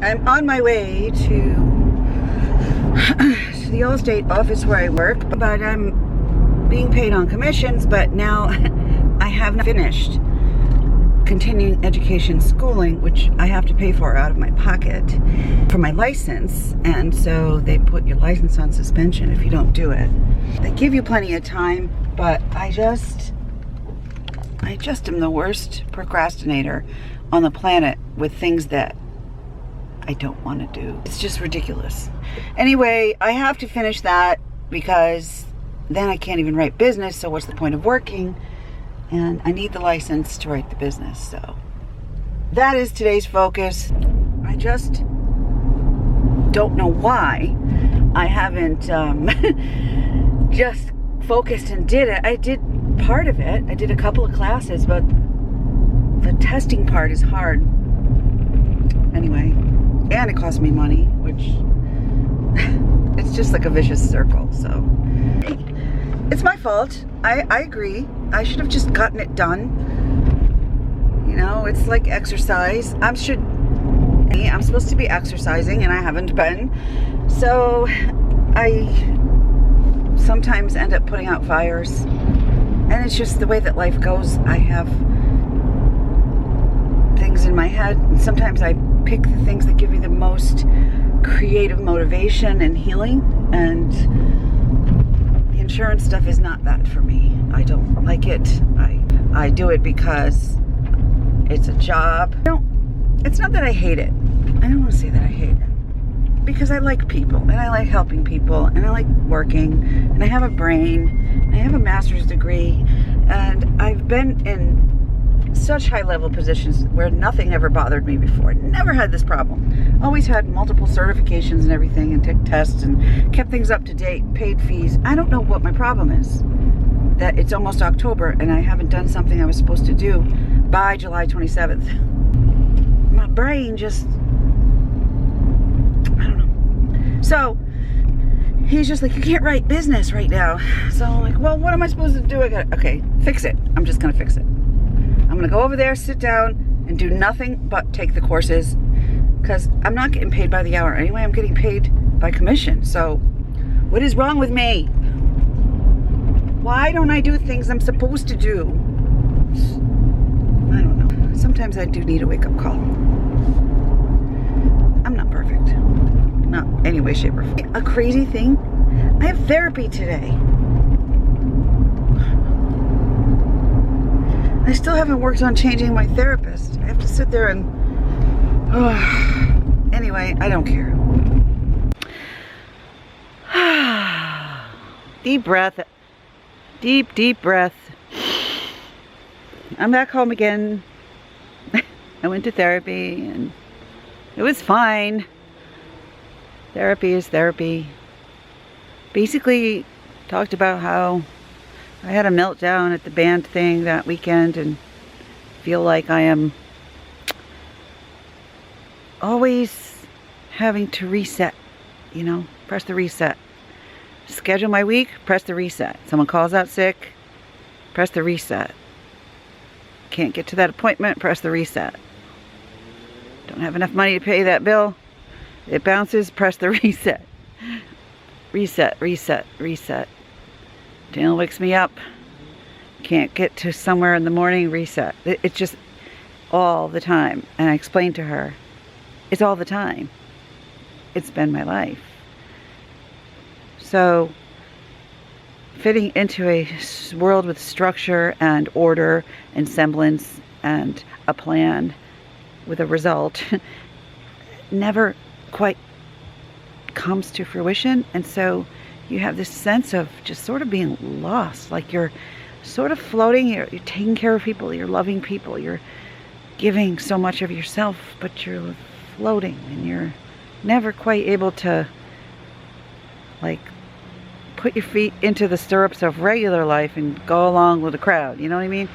I'm on my way to the Allstate office where I work, but I'm being paid on commissions, but now I have not finished continuing education schooling, which I have to pay for out of my pocket for my license, and so they put your license on suspension if you don't do it. They give you plenty of time, but I just am the worst procrastinator on the planet with things that I don't want to do. It's just ridiculous. Anyway, I have to finish that because then I can't even write business, so what's the point of working? And I need the license to write the business, so that is today's focus. I just don't know why I haven't just focused and did it. I did part of it. I did a couple of classes, but the testing part is hard. Anyway, and it cost me money, which it's just like a vicious circle, so it's my fault. I agree. I should have just gotten it done. You know, it's like exercise. I'm supposed to be exercising and I haven't been. So I sometimes end up putting out fires. And it's just the way that life goes. I have things in my head, and sometimes I pick the things that give me the most creative motivation and healing, and the insurance stuff is not that for me. I don't like it. I do it because it's a job. It's not that I hate it. I don't want to say that I hate it, because I like people and I like helping people and I like working and I have a brain and I have a master's degree, and I've been in such high level positions where nothing ever bothered me before. Never had this problem. Always had multiple certifications and everything, and took tests and kept things up to date, paid fees. I don't know what my problem is. That it's almost October and I haven't done something I was supposed to do by July 27th. My brain just, I don't know. So he's just like, you can't write business right now. So I'm like, well, what am I supposed to do? Okay, fix it. I'm just gonna fix it. I'm gonna go over there, sit down, and do nothing but take the courses, because I'm not getting paid by the hour anyway. I'm getting paid by commission. So what is wrong with me? Why don't I do things I'm supposed to do? I don't know. Sometimes I do need a wake-up call. I'm not perfect. Not any way, shape, or form. A crazy thing, I have therapy today. I still haven't worked on changing my therapist. I have to sit there and, anyway, I don't care. Deep breath. Deep, deep breath. I'm back home again. I went to therapy and it was fine. Therapy is therapy. Basically talked about how I had a meltdown at the band thing that weekend and feel like I am always having to reset, you know, press the reset. Schedule my week, press the reset. Someone calls out sick, press the reset. Can't get to that appointment, press the reset. Don't have enough money to pay that bill, it bounces, press the reset. Reset, reset, reset. Daniel wakes me up, can't get to somewhere in the morning, reset. It's just all the time. And I explained to her, it's all the time. It's been my life. So fitting into a world with structure and order and semblance and a plan with a result never quite comes to fruition. And so you have this sense of just sort of being lost, like you're sort of floating, you're taking care of people, you're loving people, you're giving so much of yourself, but you're floating and you're never quite able to like put your feet into the stirrups of regular life and go along with the crowd, you know what I mean?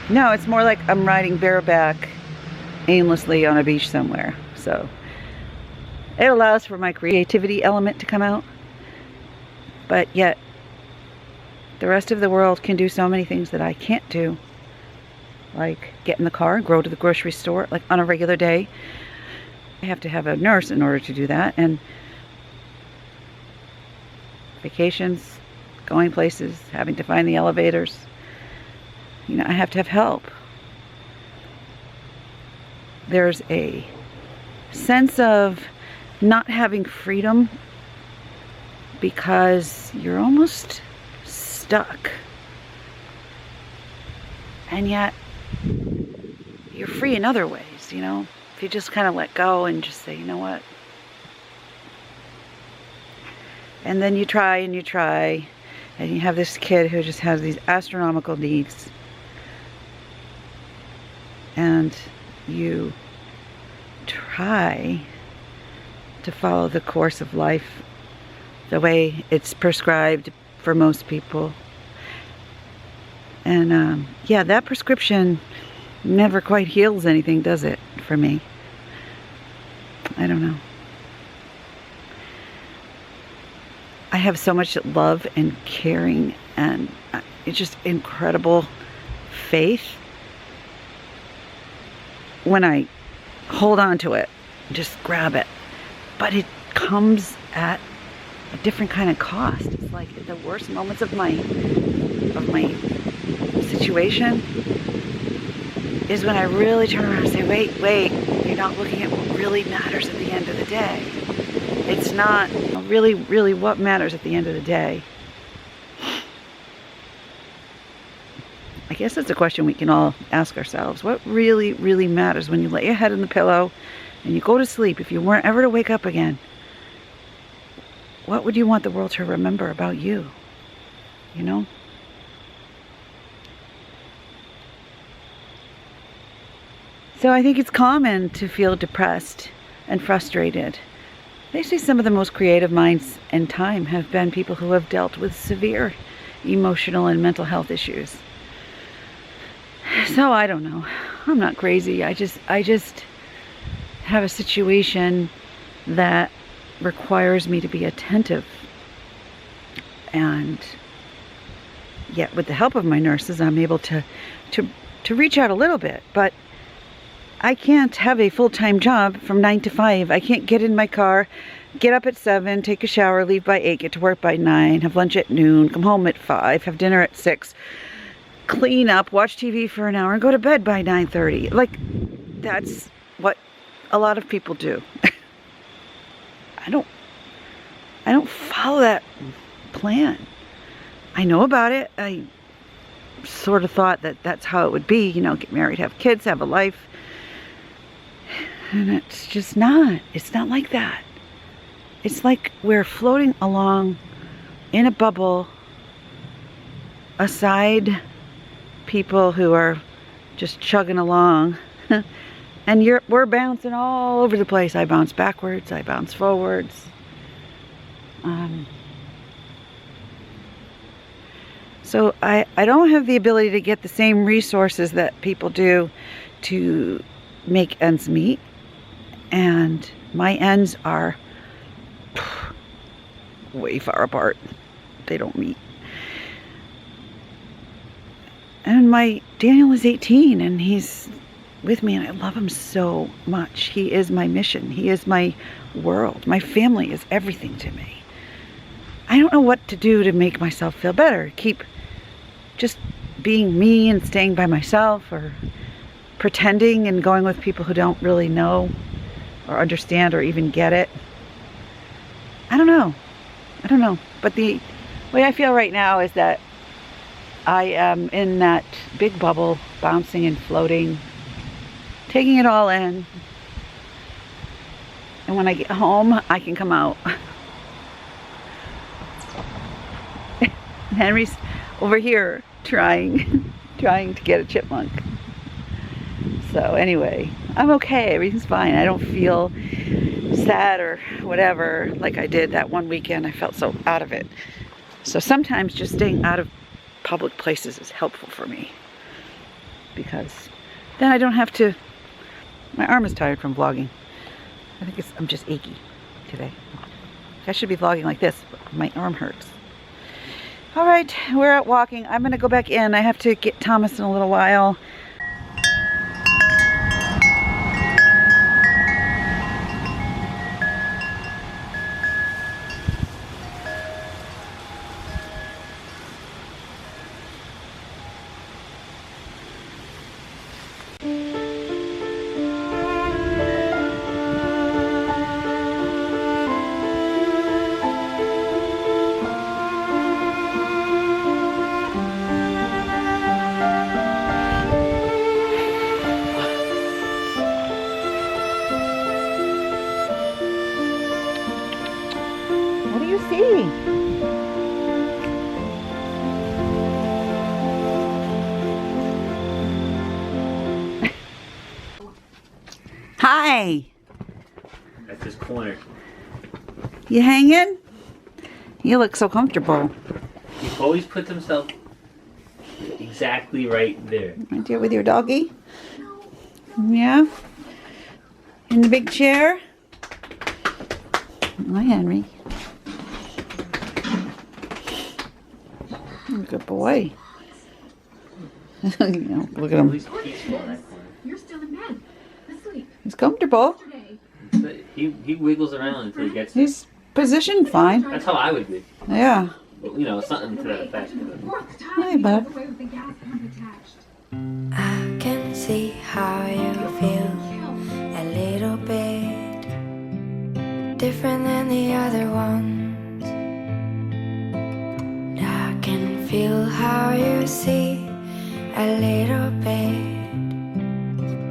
No, it's more like I'm riding bareback aimlessly on a beach somewhere. So it allows for my creativity element to come out, but yet the rest of the world can do so many things that I can't do, like get in the car and go to the grocery store like on a regular day, I have to have a nurse in order to do that, and vacations, going places, having to find the elevators. You know, I have to have help. There's a sense of not having freedom because you're almost stuck. And yet, you're free in other ways, you know? If you just kind of let go and just say, you know what? And then you try and you try, and you have this kid who just has these astronomical needs. And you try to follow the course of life the way it's prescribed for most people. And yeah, that prescription never quite heals anything, does it, for me? I don't know. I have so much love and caring and it's just incredible faith when I hold on to it, just grab it. But it comes at a different kind of cost. It's like at the worst moments of my situation is when I really turn around and say, wait, you're not looking at what really matters at the end of the day. It's not really what matters at the end of the day. I guess that's a question we can all ask ourselves. What really matters when you lay your head in the pillow and you go to sleep? If you weren't ever to wake up again, what would you want the world to remember about you? You know? So I think it's common to feel depressed and frustrated. They say some of the most creative minds in time have been people who have dealt with severe emotional and mental health issues. So I don't know. I'm not crazy. I just have a situation that requires me to be attentive. And yet with the help of my nurses, I'm able to reach out a little bit. But I can't have a full-time job from 9 to 5. I can't get in my car, get up at 7, take a shower, leave by 8, get to work by 9, have lunch at noon, come home at 5, have dinner at 6, clean up, watch TV for an hour, and go to bed by 9:30. Like, that's what a lot of people do. I don't follow that plan. I know about it. I sort of thought that that's how it would be, you know, get married, have kids, have a life. And it's just not. It's not like that. It's like we're floating along in a bubble aside people who are just chugging along. And we're bouncing all over the place. I bounce backwards, I bounce forwards. So I don't have the ability to get the same resources that people do to make ends meet. And my ends are way far apart. They don't meet. And my Daniel is 18 and he's with me and I love him so much. He is my mission. He is my world. My family is everything to me. I don't know what to do to make myself feel better. Keep just being me and staying by myself, or pretending and going with people who don't really know or understand or even get it. I don't know. But the way I feel right now is that I am in that big bubble, bouncing and floating, taking it all in. And when I get home, I can come out. Henry's over here trying to get a chipmunk. So anyway, I'm okay. Everything's fine. I don't feel sad or whatever like I did that one weekend. I felt so out of it. So sometimes just staying out of public places is helpful for me, because then I don't have to. My arm is tired from vlogging. I think I'm just achy today. I should be vlogging like this, but my arm hurts. All right, we're out walking. I'm gonna go back in. I have to get Thomas in a little while. see. Hi. At this corner. You hanging? You look so comfortable. He always puts himself exactly right there. Right there with your doggy? Yeah. In the big chair? Hi, Henry. Good boy. Look at At him. least peaceful in that corner. You're still in bed, asleep. He's comfortable. Today. He wiggles around until he gets. He's positioned fine. That's how I would be. Yeah. But, you know, something to that effect. Fourth time Hi, you bud. got away with the gas pump attached. I can see how you feel a little bit different than the other ones. I can feel how you see a little bit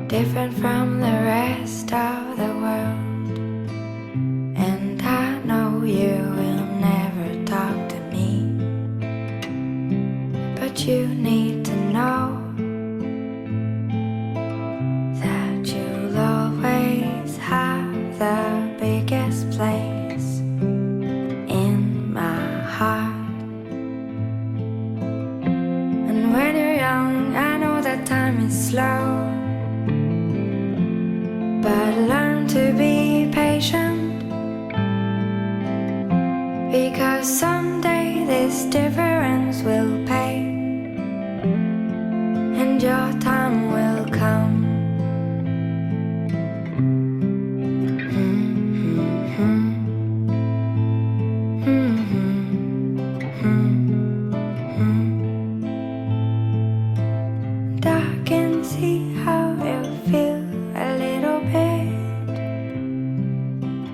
different from the rest of the world. And I know you will never talk to me, but you need to know that you'll always have the biggest place in my heart. And when you're young, I know that time is slow, but learn to be patient, because someday this difference will pay, and your time will come. And I can see how you feel a little bit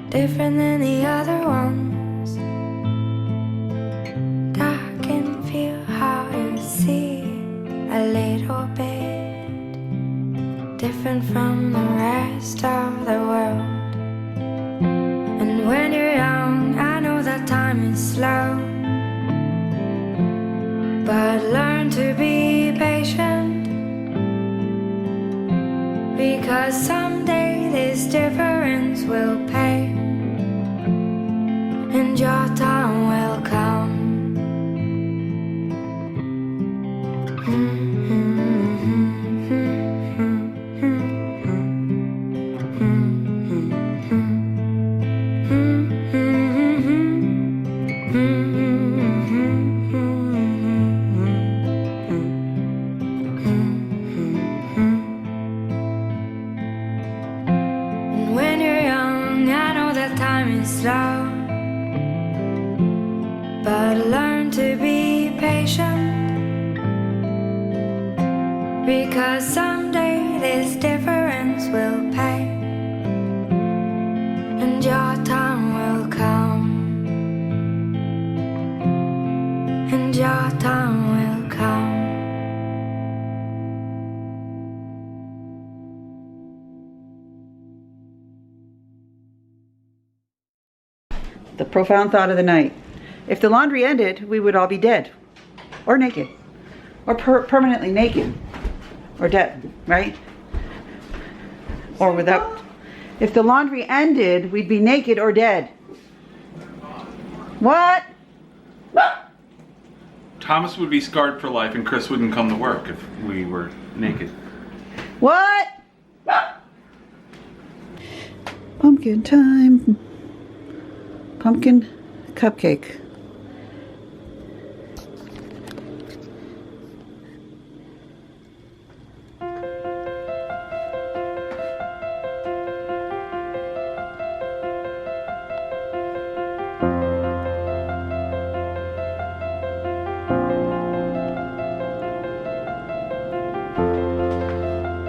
different than the other ones. And I can feel how you see a little bit different from the rest of the world. And when you're young, I know that time is slow, but learn to be patient, because someday this difference will pay, and your time will come. And when you're young, I know that time is slow, but learn to be patient, because someday this difference will pay, and your time will come, and your time will come. The profound thought of the night. If the laundry ended, we would all be dead. Or naked. Or permanently naked. Or dead, right? Or without. If the laundry ended, we'd be naked or dead. What? Thomas would be scarred for life and Chris wouldn't come to work if we were naked. What? Pumpkin time. Pumpkin cupcake.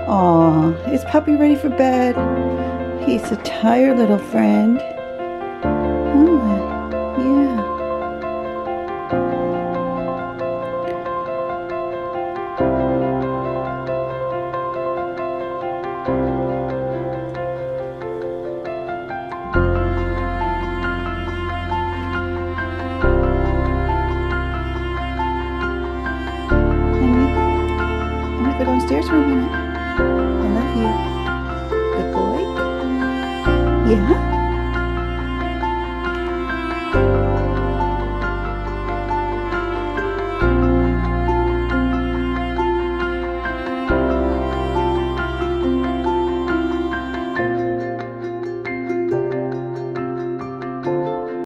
Aw, is Puppy ready for bed? He's a tired little friend. Oh, yeah. Yeah?